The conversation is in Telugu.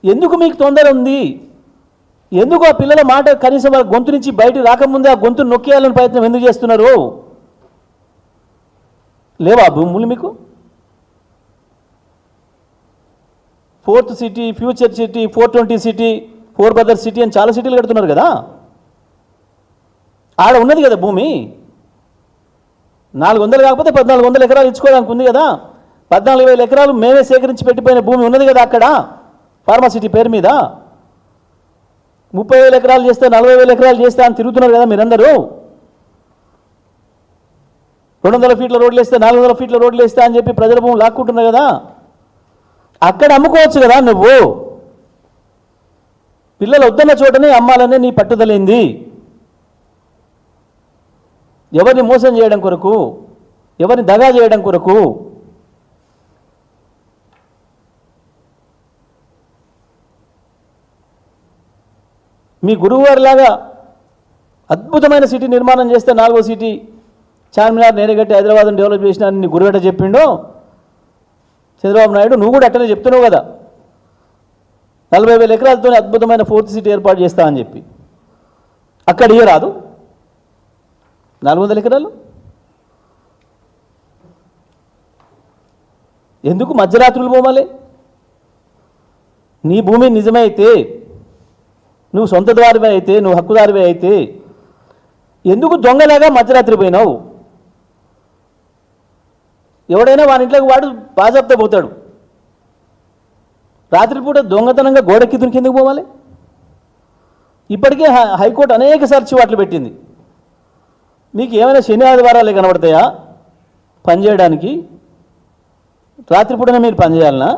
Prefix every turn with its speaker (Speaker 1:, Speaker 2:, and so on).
Speaker 1: ఎందుకు మీకు తొందర ఉంది? ఎందుకు ఆ పిల్లల మాట కనీసం వాళ్ళ గొంతు నుంచి బయట రాకముందే ఆ గొంతును నొక్కేయాలని ప్రయత్నం ఎందుకు చేస్తున్నారు? లేవా భూములు మీకు? Fourth city, future city, 420 city, 4 brothers city అని చాలా సిటీలు కడుతున్నారు కదా. ఆడ ఉన్నది కదా భూమి. 400 కాకపోతే 1400 ఎకరాలు ఇచ్చుకోవడానికి ఉంది కదా. 14,000 ఎకరాలు మేమే సేకరించి పెట్టిపోయిన భూమి ఉన్నది కదా అక్కడ ఫార్మాసిటీ పేరు మీద. 30,000 ఎకరాలు చేస్తే 40,000 ఎకరాలు చేస్తే అని తిరుగుతున్నారు కదా మీరందరూ. 200 ఫీట్ల రోడ్లు వేస్తే 400 ఫీట్ల రోడ్లు వేస్తే అని చెప్పి ప్రజల భూమి లాక్కుంటున్నారు కదా. అక్కడ అమ్ముకోవచ్చు కదా నువ్వు. పిల్లలు వద్దన్న చోటనే అమ్మాలనే నీ పట్టుదలైంది. ఎవరిని మోసం చేయడం కొరకు, ఎవరిని దగా చేయడం కొరకు. మీ గురువుగారిలాగా అద్భుతమైన సిటీ నిర్మాణం చేస్తే 4వ సిటీ చార్మినార్ నేరేగట్టి హైదరాబాద్ని డెవలప్ చేసిన నీ గురువేట చెప్పిండో చంద్రబాబు నాయుడు, నువ్వు కూడా అట్టనే చెప్తున్నావు కదా. 40,000 ఎకరాలతో అద్భుతమైన 4th సిటీ ఏర్పాటు చేస్తా అని చెప్పి. అక్కడ రాదు 400 ఎకరాలు. ఎందుకు మధ్యరాత్రులు పోవాలి? నీ భూమి నిజమే అయితే, నువ్వు సొంత దారివే అయితే, నువ్వు హక్కుదారివే అయితే ఎందుకు దొంగలాగా మధ్యరాత్రి పోయినావు? ఎవడైనా వాని ఇంట్లోకి వాడు బాజాప్తా పోతాడు. రాత్రిపూట దొంగతనంగా గోడెక్కి దునికి ఎందుకు పోవాలి? ఇప్పటికే హైకోర్టు అనేక సార్లు చివాట్లు పెట్టింది. మీకు ఏమైనా శని ఆదివారాలే కనబడతాయా పనిచేయడానికి? రాత్రిపూటనే మీరు పనిచేయాలనా?